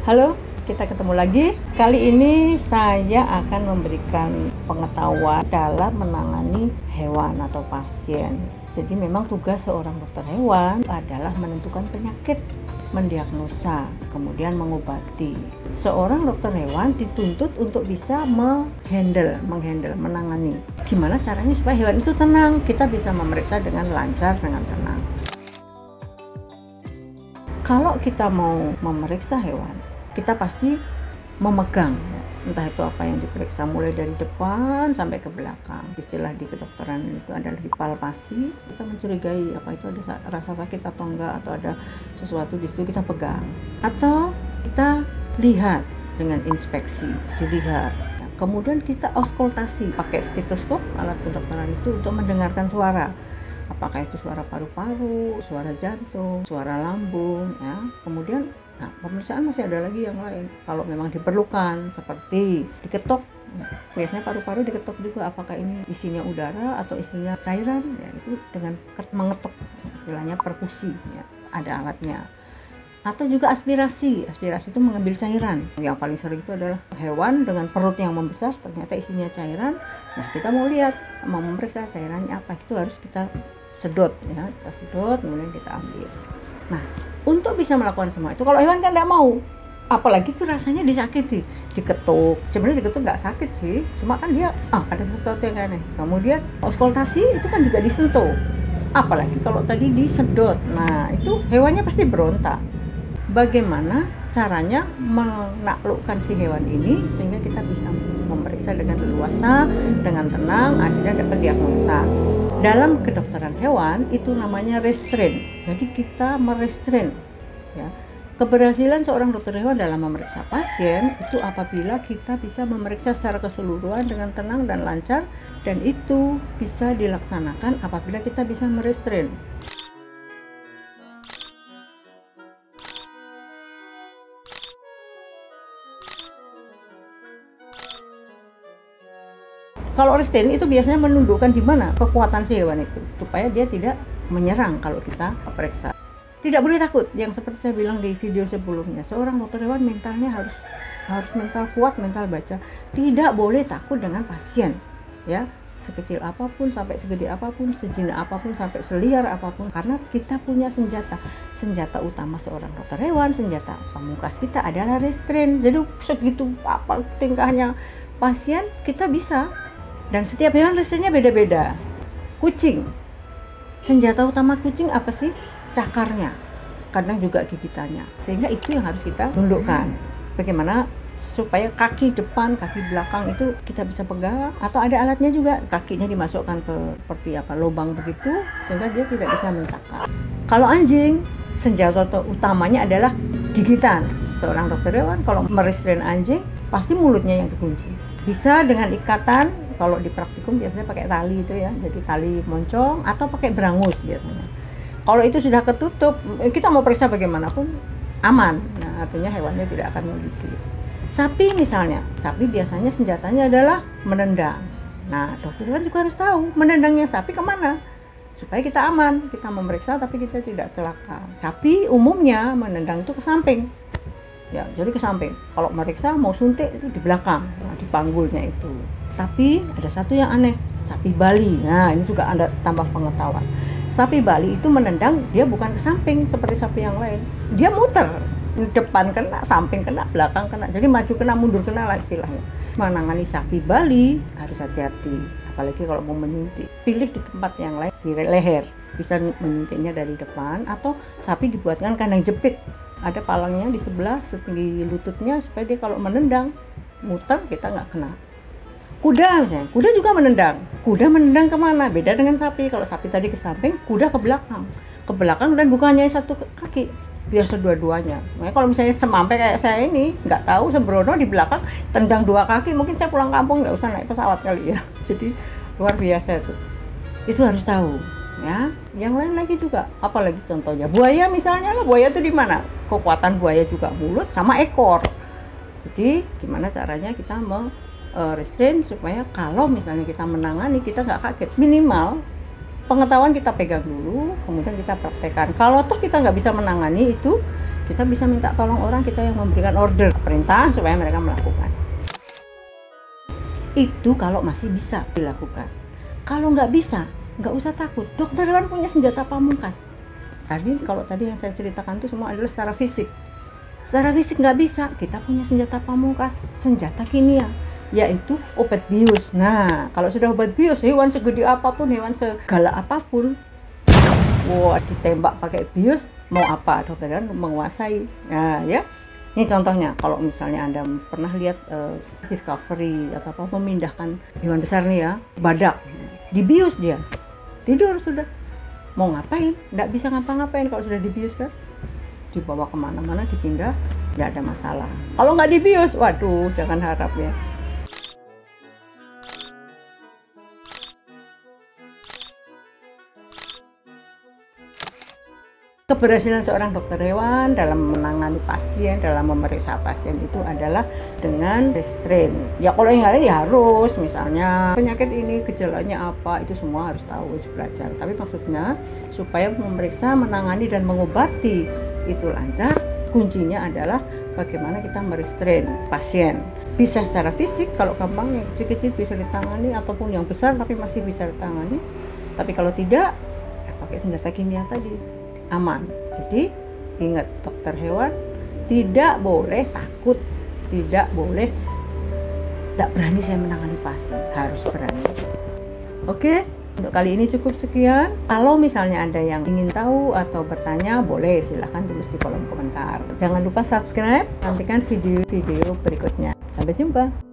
Halo, kita ketemu lagi. Kali ini saya akan memberikan pengetahuan dalam menangani hewan atau pasien. Jadi memang tugas seorang dokter hewan adalah menentukan penyakit, mendiagnosa, kemudian mengobati. Seorang dokter hewan dituntut untuk bisa menghandle, menangani. Gimana caranya supaya hewan itu tenang? Kita bisa memeriksa dengan lancar, dengan tenang. Kalau kita mau memeriksa hewan, kita pasti memegang, entah itu apa yang diperiksa, mulai dari depan sampai ke belakang. Istilah di kedokteran itu adalah dipalpasi. Kita mencurigai apa itu ada rasa sakit atau enggak, atau ada sesuatu di situ, kita pegang. Atau kita lihat dengan inspeksi, dilihat. Kemudian kita auskultasi pakai stetoskop, alat kedokteran itu, untuk mendengarkan suara. Apakah itu suara paru-paru, suara jantung, suara lambung, ya. Kemudian pemeriksaan masih ada lagi yang lain kalau memang diperlukan, seperti diketok. Biasanya paru-paru diketok juga, apakah ini isinya udara atau isinya cairan, ya itu dengan mengetok, istilahnya perkusi, ya, ada alatnya. Atau juga aspirasi itu mengambil cairan. Yang paling sering itu adalah hewan dengan perut yang membesar, ternyata isinya cairan. Nah, kita mau lihat, mau memeriksa cairannya apa, itu harus kita sedot, ya, kita sedot, kemudian kita ambil. Nah, untuk bisa melakukan semua itu, kalau hewan kan tidak mau, apalagi itu rasanya disakiti, diketuk. Sebenarnya diketuk nggak sakit sih, cuma kan dia ada sesuatu yang aneh. Kemudian auskultasi itu kan juga disentuh, apalagi kalau tadi disedot. Nah, itu hewannya pasti berontak. Bagaimana caranya menaklukkan si hewan ini sehingga kita bisa memeriksa dengan leluasa, dengan tenang, akhirnya dapat diagnosa. Dalam kedokteran hewan itu namanya restrain. Jadi kita merestrain, ya. Keberhasilan seorang dokter hewan dalam memeriksa pasien itu apabila kita bisa memeriksa secara keseluruhan dengan tenang dan lancar, dan itu bisa dilaksanakan apabila kita bisa merestrain. Kalau restrain itu biasanya menundukkan di mana kekuatan si hewan itu, supaya dia tidak menyerang kalau kita periksa. Tidak boleh takut, yang seperti saya bilang di video sebelumnya, seorang dokter hewan mentalnya harus mental kuat, mental baja. Tidak boleh takut dengan pasien, ya, sekecil apapun sampai segede apapun, sejinak apapun sampai seliar apapun, karena kita punya senjata utama seorang dokter hewan, senjata pamungkas kita adalah restrain. Jadi segitu apa tingkahnya pasien, kita bisa. Dan setiap hewan restrainnya beda-beda. Kucing, senjata utama kucing apa sih? Cakarnya, kadang juga gigitannya. Sehingga itu yang harus kita tundukkan. Bagaimana supaya kaki depan, kaki belakang itu kita bisa pegang, atau ada alatnya juga, kakinya dimasukkan ke seperti lubang begitu, sehingga dia tidak bisa mencakar. Kalau anjing, senjata utamanya adalah gigitan. Seorang dokter hewan kalau merestrain anjing, pasti mulutnya yang dikunci. Bisa dengan ikatan, kalau di praktikum biasanya pakai tali itu, ya, jadi tali moncong atau pakai berangus biasanya. Kalau itu sudah ketutup, kita mau periksa bagaimanapun aman. Nah, artinya hewannya tidak akan menggigit. Sapi misalnya, sapi biasanya senjatanya adalah menendang. Nah, dokter hewan juga harus tahu menendangnya sapi kemana, supaya kita aman, kita memeriksa tapi kita tidak celaka. Sapi umumnya menendang itu ke samping, ya, jadi ke samping. Kalau meriksa mau suntik itu di belakang, nah, di panggulnya itu. Tapi ada satu yang aneh, sapi Bali. Nah, ini juga ada tambah pengetahuan. Sapi Bali itu menendang, dia bukan ke samping seperti sapi yang lain. Dia muter, depan kena, samping kena, belakang kena. Jadi maju kena, mundur kena lah istilahnya. Menangani sapi Bali harus hati-hati, apalagi kalau mau menyuntik. Pilih di tempat yang lain, di leher. Bisa menyuntiknya dari depan, atau sapi dibuatkan kandang jepit. Ada palangnya di sebelah setinggi lututnya supaya dia kalau menendang, muter, kita nggak kena. Kuda misalnya, kuda juga menendang. Kuda menendang kemana? Beda dengan sapi. Kalau sapi tadi ke samping, kuda ke belakang. Ke belakang, dan bukan hanya satu kaki, biasa dua-duanya. Makanya kalau misalnya semampai kayak saya ini, nggak tahu, sembrono di belakang, tendang dua kaki, mungkin saya pulang kampung nggak usah naik pesawat kali, ya. Jadi luar biasa itu. Itu harus tahu, ya. Yang lain lagi juga, apalagi contohnya buaya misalnya lah. Buaya itu di mana? Kekuatan buaya juga mulut sama ekor. Jadi gimana caranya kita restrain supaya kalau misalnya kita menangani, kita nggak kaget. Minimal pengetahuan kita pegang dulu, kemudian kita praktekkan. Kalau toh kita nggak bisa menangani itu, kita bisa minta tolong orang, kita yang memberikan order, perintah supaya mereka melakukan. Itu kalau masih bisa dilakukan. Kalau nggak bisa, nggak usah takut. Dokter hewan punya senjata pamungkas. Kalau tadi yang saya ceritakan itu semua adalah secara fisik. Secara fisik nggak bisa, kita punya senjata pamungkas, senjata kimia, yaitu obat bius. Nah, kalau sudah obat bius, hewan segede apapun, hewan segala apapun, wah, ditembak pakai bius, mau apa? Dokter hewan menguasai. Nah, ya. Ini contohnya, kalau misalnya Anda pernah lihat Discovery atau apa, memindahkan hewan besar nih ya, badak, dibius dia, tidur sudah. Mau ngapain? Nggak bisa ngapa-ngapain kalau sudah dibius kan? Dibawa kemana-mana, dipindah, nggak ada masalah. Kalau nggak dibius, waduh, jangan harap ya. Keberhasilan seorang dokter hewan dalam menangani pasien, dalam memeriksa pasien itu adalah dengan restrain. Ya kalau yang lain ya harus, misalnya penyakit ini gejalanya apa, itu semua harus tahu, harus belajar. Tapi maksudnya supaya memeriksa, menangani dan mengobati itu lancar, kuncinya adalah bagaimana kita merestrain pasien. Bisa secara fisik, kalau gampang yang kecil-kecil bisa ditangani, ataupun yang besar tapi masih bisa ditangani. Tapi kalau tidak, ya pakai senjata kimia tadi. Aman. Jadi ingat, dokter hewan tidak boleh takut, tidak boleh tidak berani saya menangani pasien, harus berani. Oke, untuk kali ini cukup sekian. Kalau misalnya ada yang ingin tahu atau bertanya, boleh silahkan tulis di kolom komentar. Jangan lupa subscribe, nantikan video-video berikutnya. Sampai jumpa.